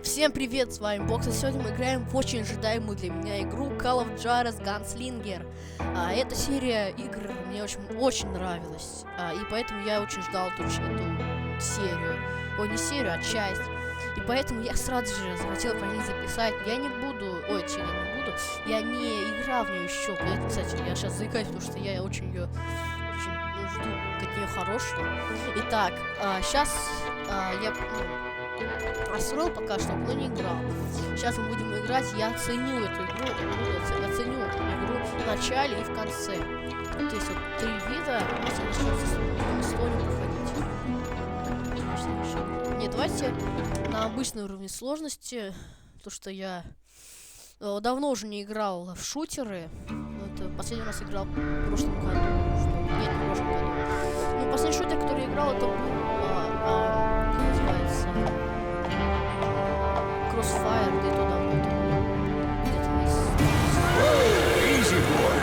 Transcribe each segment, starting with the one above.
Всем привет, с вами Бокс, и сегодня мы играем в очень ожидаемую для меня игру Call of Juarez Gunslinger. Эта серия игр мне очень нравилась, и поэтому я очень ждал эту серию. Ой, не серию, а часть. И поэтому я сразу же захотел по ней записать. Я не буду, я не играл в нее еще. Поэтому, кстати, я сейчас заикаюсь, потому что я очень жду от нее хорошего. Итак, сейчас я построил пока что, но не играл. Сейчас мы будем играть, я оценю эту игру, оценю игру в начале и в конце. Вот есть вот 3 вида, если начнется с уровня проходить. Не, давайте на обычном уровне сложности, потому что я давно уже не играл в шутеры. Это последний раз играл в прошлом году. Нет, не в прошлом году. Ну, последний шутер, который я играл, это был как называется? Crossfire, где то давно. Easy boy.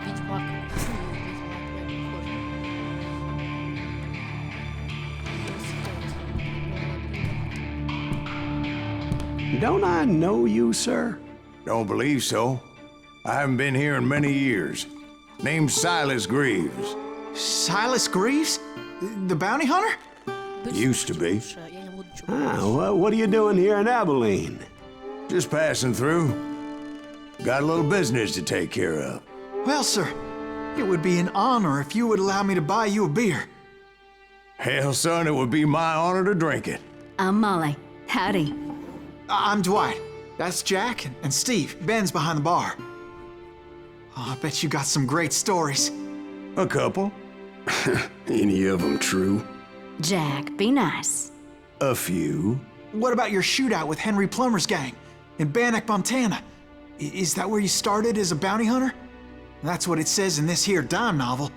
Ведьмак. Don't I know you, sir? Don't believe so. I haven't been here in many years. Name's Silas Greaves. Silas Greaves? The bounty hunter? Used to be. What are you doing here in Abilene? Just passing through. Got a little business to take care of. Well, sir, it would be an honor if you would allow me to buy you a beer. Hell, son, it would be my honor to drink it. I'm Molly. Howdy. I'm Dwight. That's Jack and Steve. Ben's behind the bar. Oh, I bet you got some great stories. A couple. Any of them true? Jack, be nice. A few. What about your shootout with Henry Plummer's gang in Bannock, Montana? Is that where you started as a bounty hunter? That's what it says in this here dime novel.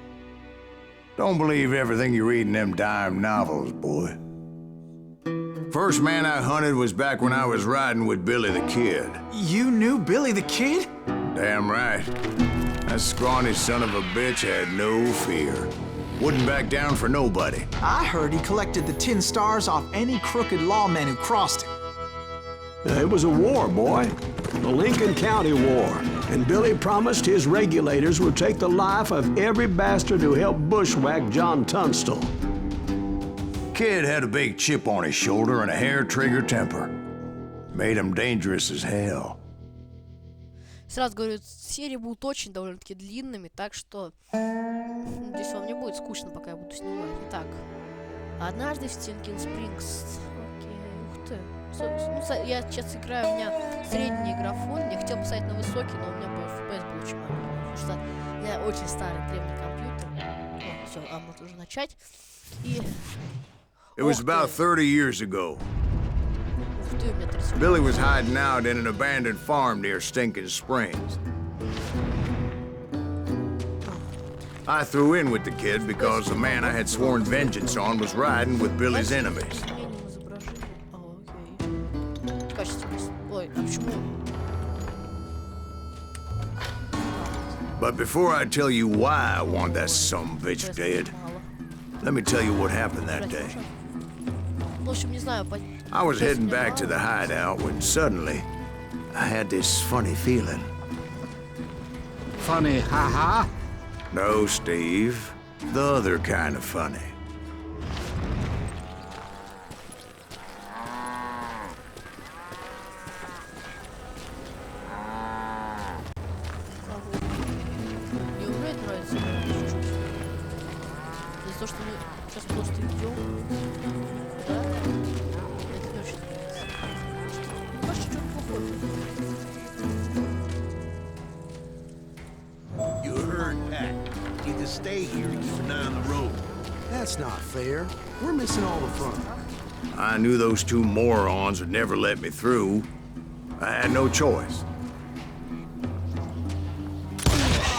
Don't believe everything you read in them dime novels, boy. First man I hunted was back when I was riding with Billy the Kid. You knew Billy the Kid? Damn right. That scrawny son of a bitch had no fear. Wouldn't back down for nobody. I heard he collected the 10 stars off any crooked lawmen who crossed him. It was a war, boy. The Lincoln County War. And Billy promised his regulators would take the life of every bastard who helped bushwhack John Tunstall. Kid had a big chip on his shoulder and a hair-trigger temper. Made him dangerous as hell. Сразу говорю, серии будут очень довольно-таки длинными, так что здесь вам не будет скучно, пока я буду снимать. Итак, однажды в Стинкин Спрингс. Окей, ух ты. Ну, я сейчас играю, у меня средний графон. Я хотел поставить на высокий, но у меня FPS был очень маленький, потому что у меня очень старый древний компьютер. О, все, можно уже начать. И... It was about 30 years ago. Ух ты, у меня 30. Billy was hiding out in an abandoned farm near Stinking Springs. I threw in with the kid because the man I had sworn vengeance on was riding with Billy's enemies. But before I tell you why I want that sumbitch dead, let me tell you what happened that day. I was heading back to the hideout when suddenly I had this funny feeling. Funny, haha? No, Steve. The other kind of funny. То, что мы сейчас просто идем, да? Это не очень нравится. Может, что-то плохое. You heard, Pat. Either stay here or keep an eye on the road. That's not fair. We're missing all the fun. I knew those two morons would never let me through. I had no choice.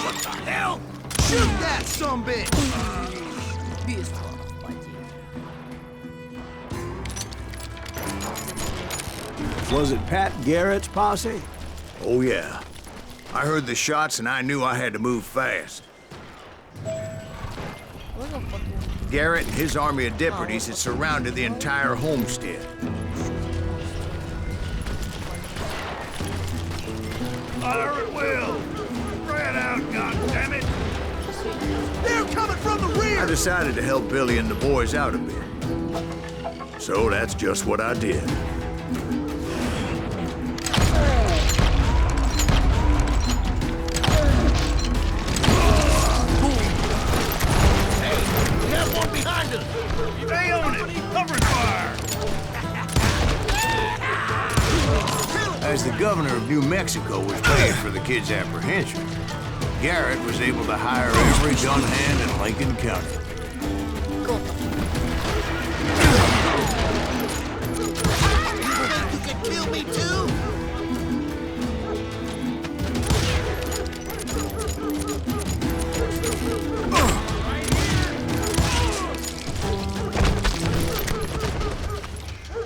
What the hell? Shoot that sumbitch! Was it Pat Garrett's posse? Oh, yeah. I heard the shots and I knew I had to move fast. Можно подумать? Garrett and his army of deputies had surrounded the entire homestead. Fire at will! Spread out, goddammit! They're coming from the rear! I decided to help Billy and the boys out a bit. So that's just what I did. Stay on it! Covering fire! As the governor of New Mexico was paying for the kids' apprehension, Garrett was able to hire every gun hand in Lincoln County. Go. You can kill me too?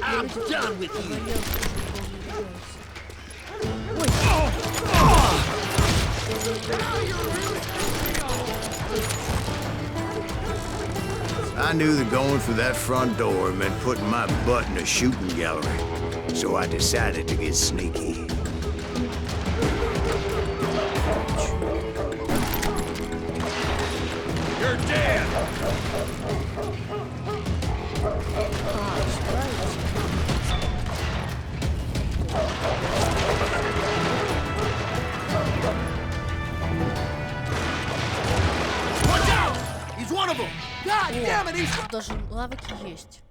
I'm done with you. I knew that going through that front door meant putting my butt in a shooting gallery, so I decided to get sneaky. You're dead! Watch out! He's one of them! God damn it, he's... Даже навыки есть.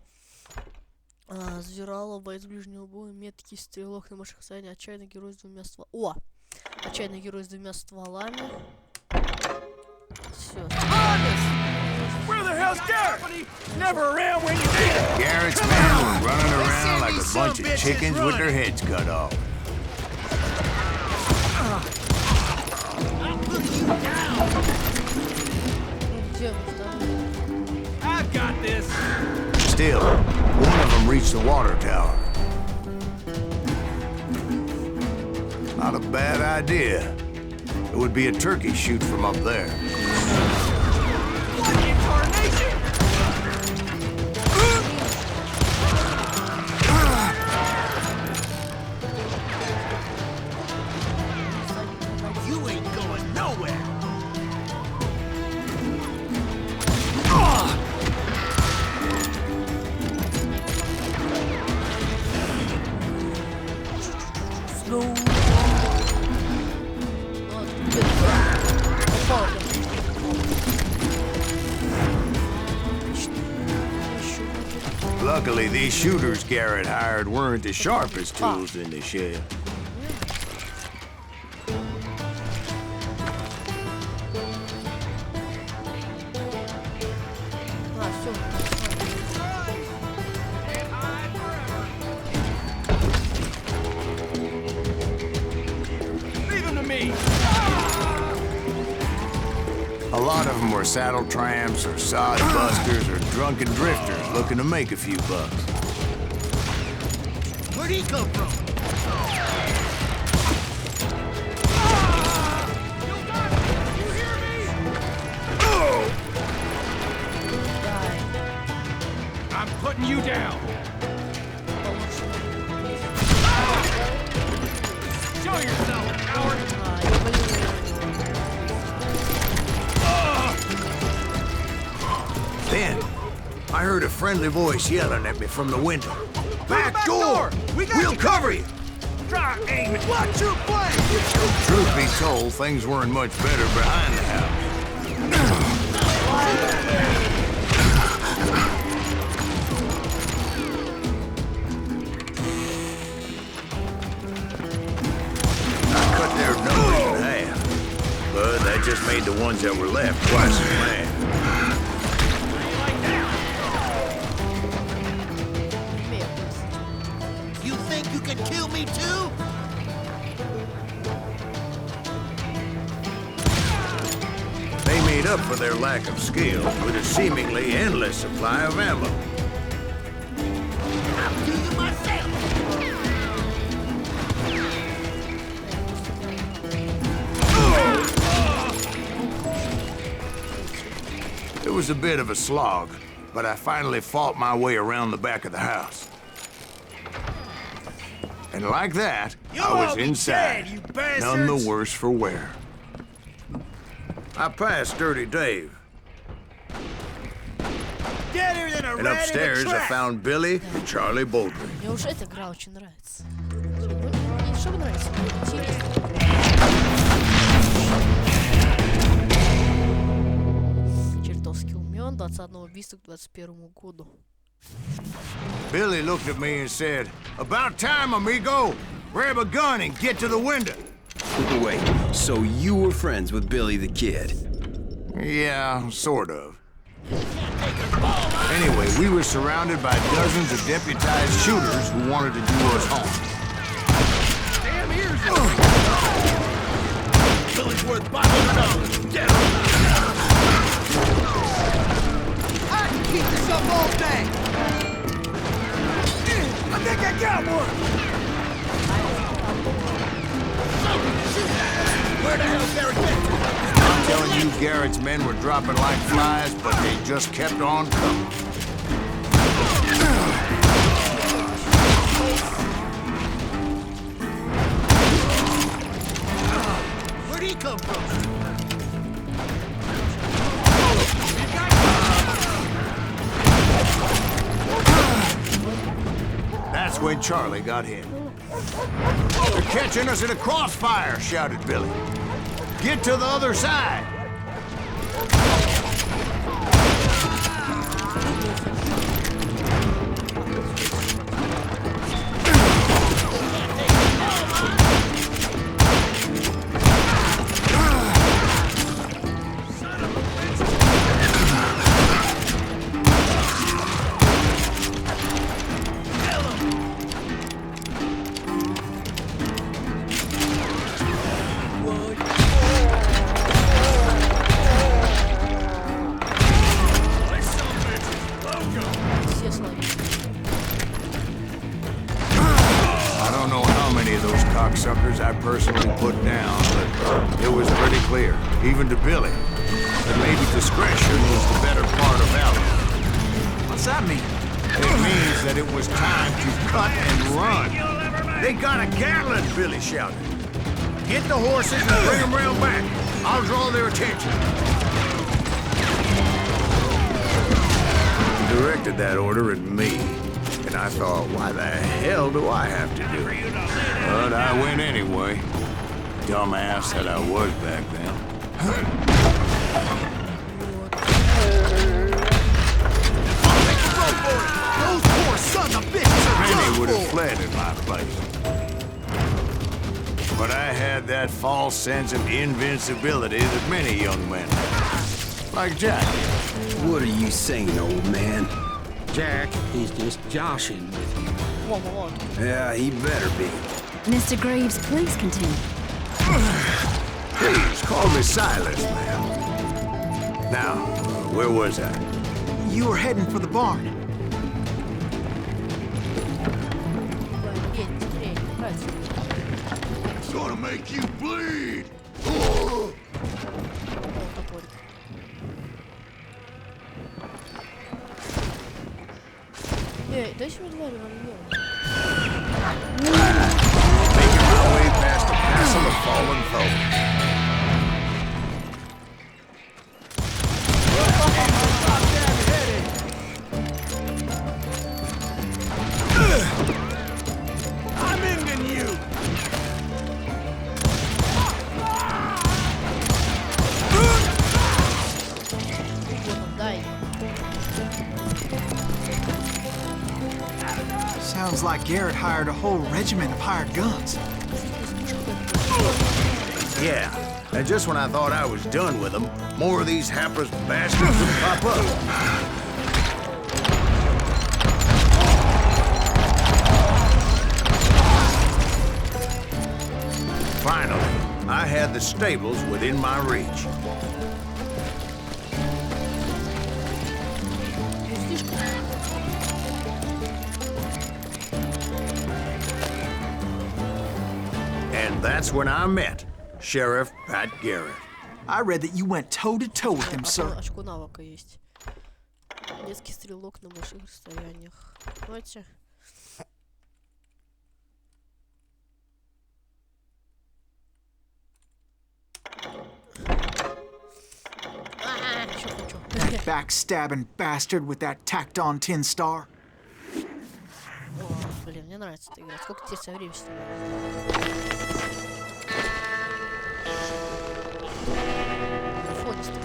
Зверало, боец ближнего боя, меткий стрелок на больших расстояниях, отчаянный герой с двумя стволами. О! Отчаянный герой с двумя стволами. Все. Where the hell's Garrett? Never around when you need him! Garrett's men were running around like a bunch of chickens with their heads cut off. I'll put you down! Где вы второй? I've got this! Still, one of them reached the water tower. Not a bad idea. It would be a turkey shoot from up there. What in tarnation? You ain't going nowhere! Luckily, these shooters Garrett hired weren't as sharp as tools in the shed. Leave him to me! A lot of them were saddle tramps or sod busters or drunken drifters looking to make a few bucks. Where'd he come from? You hear me? I'm putting you down. Show yourself, coward. Then, I heard a friendly voice yelling at me from the window. Back door! We'll cover you! Try aiming. Watch your play. Truth be told, things weren't much better behind the house. I cut their nose in half, but that just made the ones that were left twice as mad. You think you can kill me too? They made up for their lack of skill with a seemingly endless supply of ammo. I'll do you myself. It was a bit of a slog, but I finally fought my way around the back of the house. And like that, I was inside, none the worse for wear. I passed Dirty Dave. And upstairs I found Billy and Charlie Baldwin. Мне уже эта игра очень нравится. Мне что нравится? Интересно. Чертовски умен, 21 убийства к 21 году. Billy looked at me and said, "About time, amigo! Grab a gun and get to the window." Wait, so you were friends with Billy the Kid? Yeah, sort of. Anyway, we were surrounded by dozens of deputized shooters who wanted to do us harm. Damn ears! Billy's worth $500. Get him! I can keep this up all day. I think I got one. Where the hell's Garrett been? I'm telling you, Garrett's men were dropping like flies, but they just kept on coming. Where'd he come from? That's when Charlie got hit. "They're catching us in a crossfire," shouted Billy. "Get to the other side." Cocksuckers I personally put down, but it was pretty clear, even to Billy, that maybe discretion was the better part of valor. What's that mean? It means that it was time to cut and run. "They got a Gatling," Billy shouted. "Get the horses and bring them round back. I'll draw their attention." He directed that order at me. And I thought, why the hell do I have to do it? But I went anyway. Dumbass that I was back then. Those poor sons of bitches are Many would have fled in my place. But I had that false sense of invincibility that many young men have. Like Jack. What are you saying, old man? Jack, he's just joshing with you. Во-во-во. Yeah, he better be. Mr. Greaves, please continue. Please, call me Silas, ma'am. Now, where was I? You were heading for the barn. gonna make you bleed. Дай себе два револьвера. Making my way past the castle of fallen foes. I'm ending you. Дай. Sounds like Garrett hired a whole regiment of hired guns. Yeah, and just when I thought I was done with them, more of these hapless bastards would pop up. Finally, I had the stables within my reach. And that's when I met Sheriff Pat Garrett. I read that you went toe-to-toe with him, sir. Очко навыка есть. Детский стрелок на больших расстояниях. Давайте. Backstabbing bastard with that tacked-on tin star. О, блин, мне нравится эта игра. Сколько тебе со времени снимает? На фоне ступай.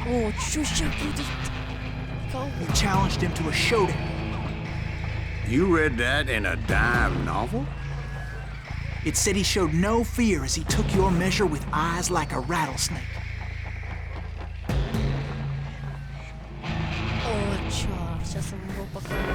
О, чё сейчас будет? You challenged him to a showdown. You read that in a dime novel? It said he showed no fear as he took your measure with eyes like a rattlesnake. О, чёрт, сейчас он его покажет.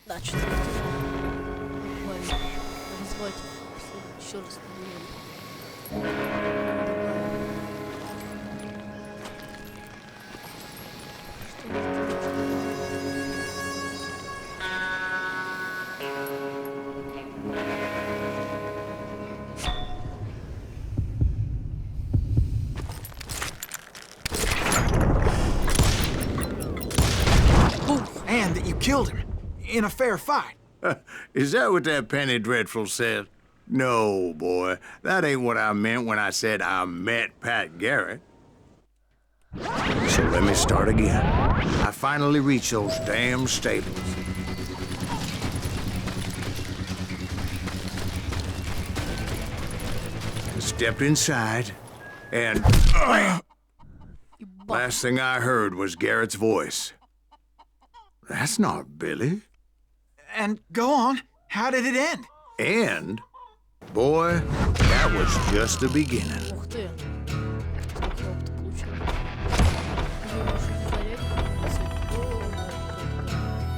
Да, что-то разводить еще раз. And that you killed him in a fair fight. Is that what that Penny Dreadful said? No, boy. That ain't what I meant when I said I met Pat Garrett. So let me start again. I finally reached those damn stables. Stepped inside, and last thing I heard was Garrett's voice. That's not Billy. And go on, how did it end? And, boy, that was just the beginning. Ух ты. Сколько опыта получил.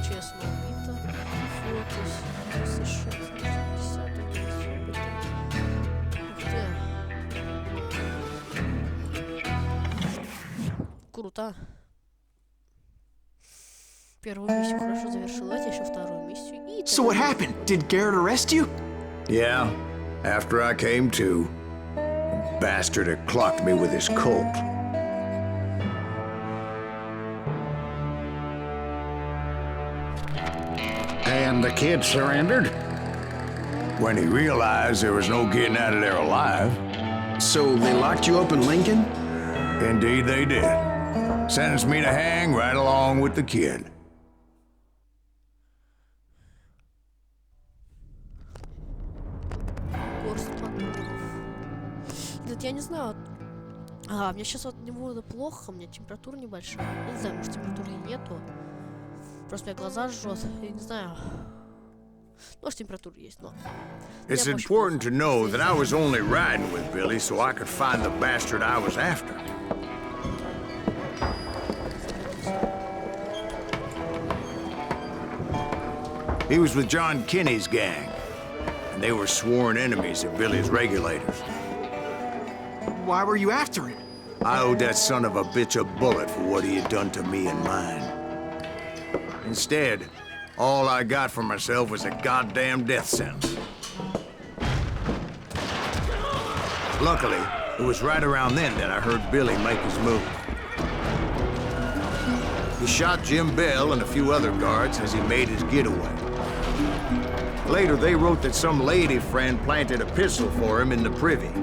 Честно убито. Фокус. Совершенно 50 опыта. Ух ты. Круто. Первую миссию хорошо завершил, давайте еще вторую миссию. So what happened? Did Garrett arrest you? Yeah, after I came to, the bastard had clocked me with his Colt. And the kid surrendered? When he realized there was no getting out of there alive. So they locked you up in Lincoln? Indeed they did. Sentenced me to hang right along with the kid. Я не знаю. Мне сейчас от него плохо, у меня температура небольшая. Я не знаю, может температуры и нету. Просто у меня глаза жжет. Я не знаю. Может температура есть, но... It's important to know that I was only riding with Billy so I could find the bastard I was after. He was with John Kinney's gang, and they were sworn enemies of Billy's regulators. Why were you after him? I owed that son of a bitch a bullet for what he had done to me and mine. Instead, all I got for myself was a goddamn death sentence. Luckily, it was right around then that I heard Billy make his move. He shot Jim Bell and a few other guards as he made his getaway. Later, they wrote that some lady friend planted a pistol for him in the privy.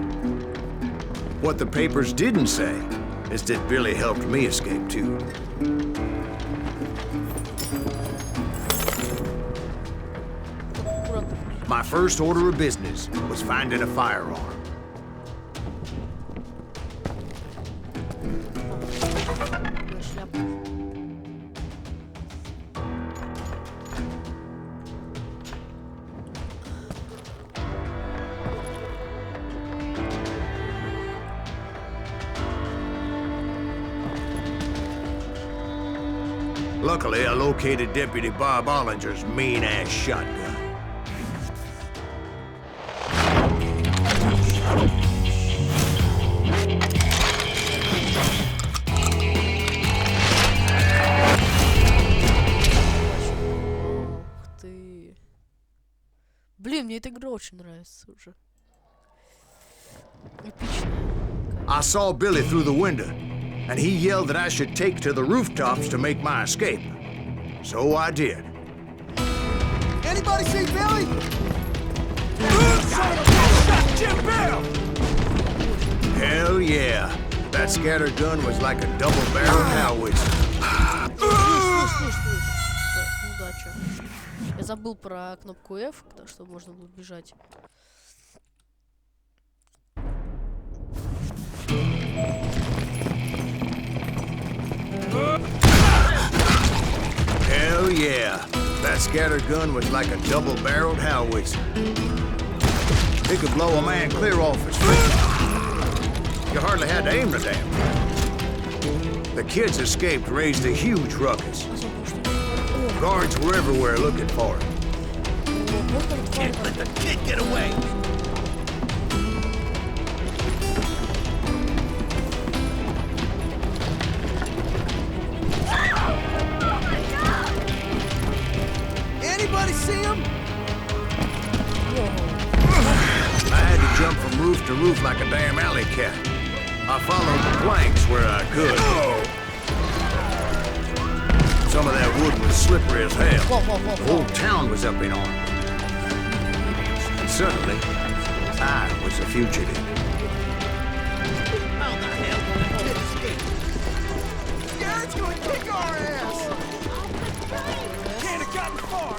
What the papers didn't say is that Billy helped me escape, too. My first order of business was finding a firearm. Luckily, I located Deputy Bob Ollinger's mean-ass shotgun. Ух ты. Блин, мне эта игра очень нравится уже. Эпичная. I saw Billy through the window, and he yelled that I should take to the rooftops to make my escape. So I did. Anybody see Billy? Son of a bitch shot Jim Bell! Hell yeah. That scatter gun was like a double-barreled howitzer. Удача. Я забыл про кнопку F, чтобы можно было бежать. Hell yeah. That scatter gun was like a double-barreled howitzer. It could blow a man clear off his feet. You hardly had to aim the damn thing. The kids escaped, raised a huge ruckus. Guards were everywhere looking for him. Can't let the kid get away! Anybody see him? I had to jump from roof to roof like a damn alley cat. I followed the planks where I could. Some of that wood was slippery as hell. The whole town was up in arms. And suddenly, I was a fugitive. How the hell did the kid escape? Garrett's gonna kick our ass! Can't have gotten far!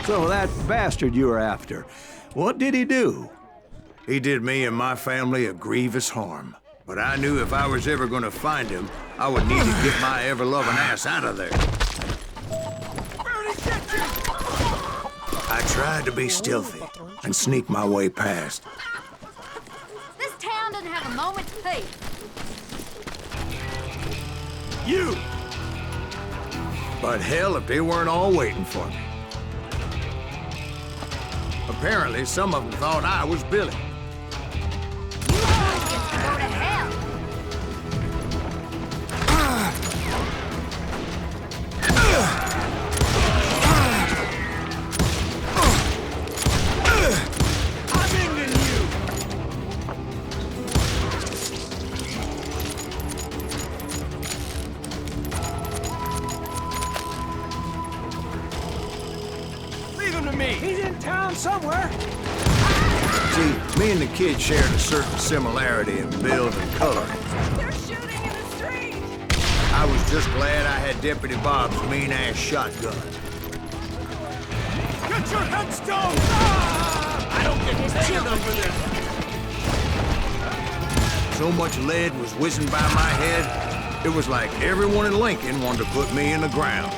So that bastard you were after, what did he do? He did me and my family a grievous harm. But I knew if I was ever going to find him, I would need to get my ever-loving ass out of there. I tried to be stealthy and sneak my way past. This town doesn't have a moment's peace. You! But hell, if they weren't all waiting for me. Apparently, some of them thought I was Billy. You always get to go to hell. I'm ending you! Leave him to me! He's in town somewhere! See, me and the kid shared a certain similarity in build and color. They're shooting in the street. I was just glad I had Deputy Bob's mean-ass shotgun. Get your headstone! Ah! I don't get paid enough for this! So much lead was whizzing by my head, it was like everyone in Lincoln wanted to put me in the ground.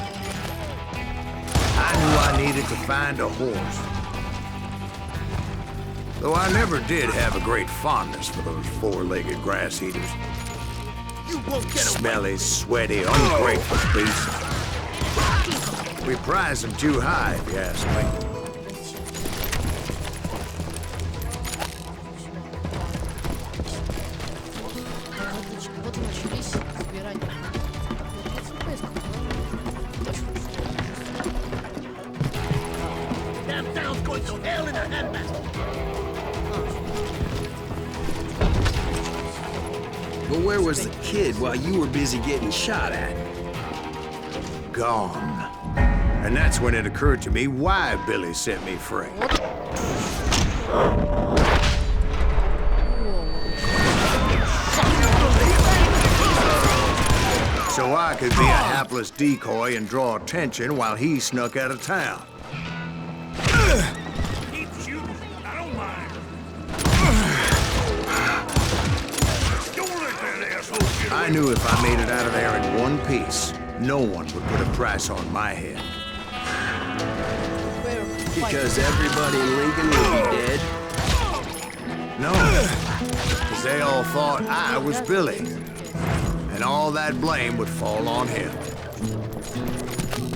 I knew I needed to find a horse. Though I never did have a great fondness for those four-legged grass eaters. You won't get away! Smelly, sweaty, ungrateful beasts. We prize them too high, if you ask me. Вот и начались собирания. Damn town's going to hell in a handbasket! But where was the kid while you were busy getting shot at? Gone. And that's when it occurred to me why Billy set me free. So I could be a hapless decoy and draw attention while he snuck out of town. I knew if I made it out of there in one piece, no one would put a price on my head. Because everybody in Lincoln would be dead? No, because they all thought I was Billy, and all that blame would fall on him.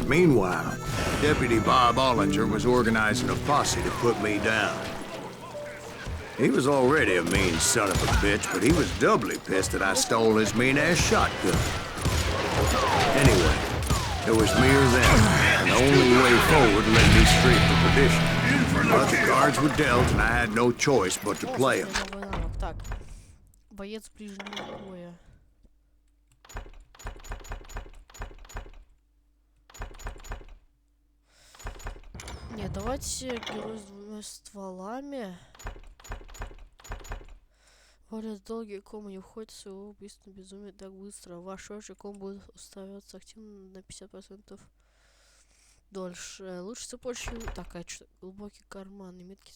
Meanwhile, Deputy Bob Ollinger was organizing a posse to put me down. He was already a mean son of a bitch, but he was doubly pissed that I stole his mean-ass shotgun. Anyway, it was me or them, and the only way forward led me straight to perdition. But the cards were dealt, and I had no choice but to play them. Так, боец ближнего боя. Не, давайте герой с двумя стволами. Более долгие комы не уходят в своего убийственного безумия так быстро. Ваш очи ком будет уставаться активно на 50% дольше. Лучше цепочки. Так, а что? Глубокий карман. Метки.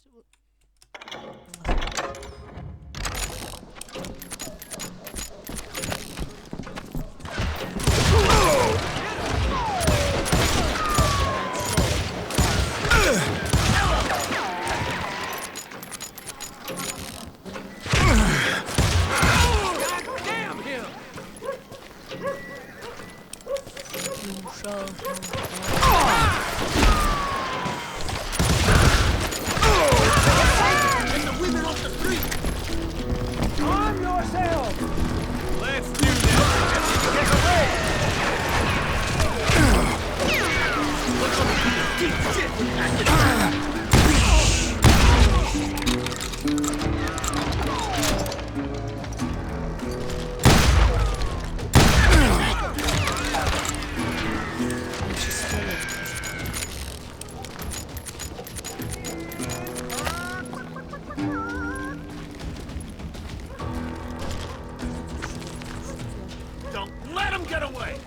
Don't let him get away!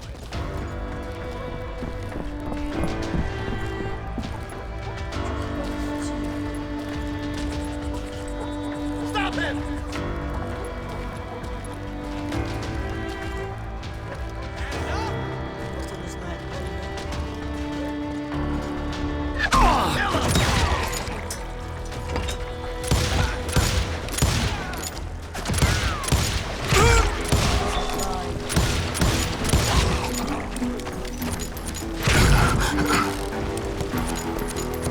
Stop him!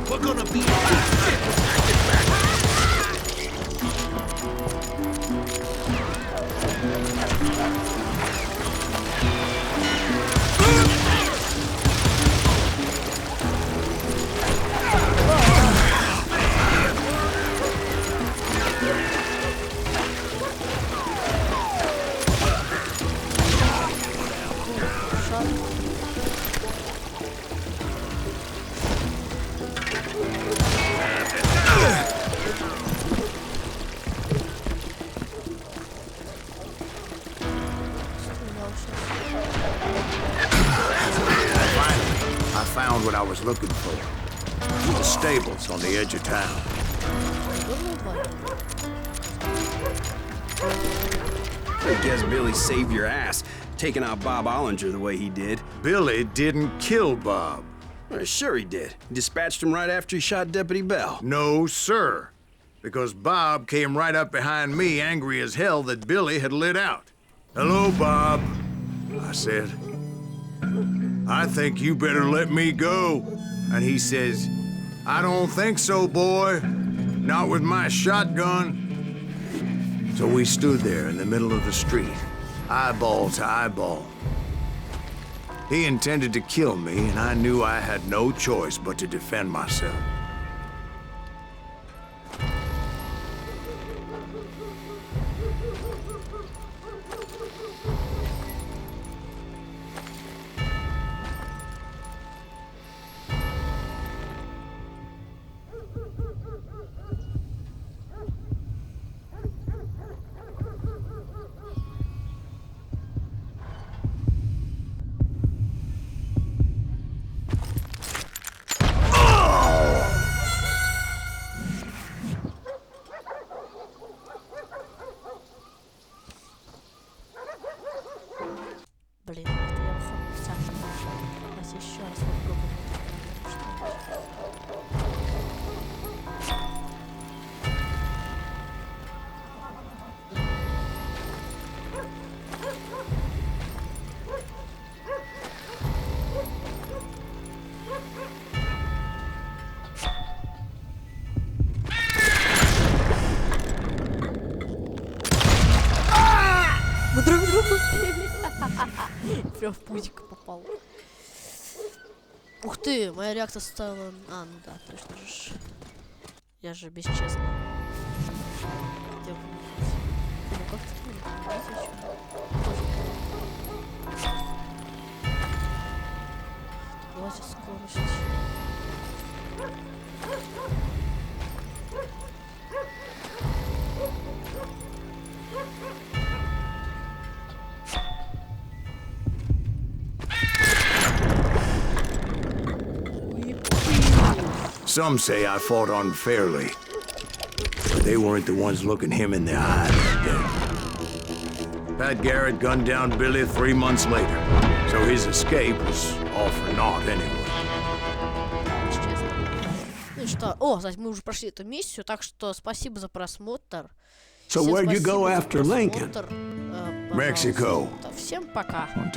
We're gonna be I found what I was looking for. The stables on the edge of town. I guess Billy saved your ass, taking out Bob Ollinger the way he did. Billy didn't kill Bob. Well, sure he did. He dispatched him right after he shot Deputy Bell. No, sir. Because Bob came right up behind me, angry as hell that Billy had lit out. "Hello, Bob," I said. "I think you better let me go." And he says, "I don't think so, boy. Not with my shotgun." So we stood there in the middle of the street, eyeball to eyeball. He intended to kill me, and I knew I had no choice but to defend myself. Прям в пузик попал. Ух ты, моя реакция стала... А, ну да, точно же. Я же бесчестный. Где вы? Ну как ты? Давайте скорость. Some say I fought unfairly, but they weren't the ones looking him in the eye that day. Pat Garrett gunned down Billy 3 months later, so his escape was all for naught anyway. Ну что, о, кстати, мы уже прошли эту миссию, так что спасибо за просмотр. So where'd you go after Lincoln? Mexico. Всем пока.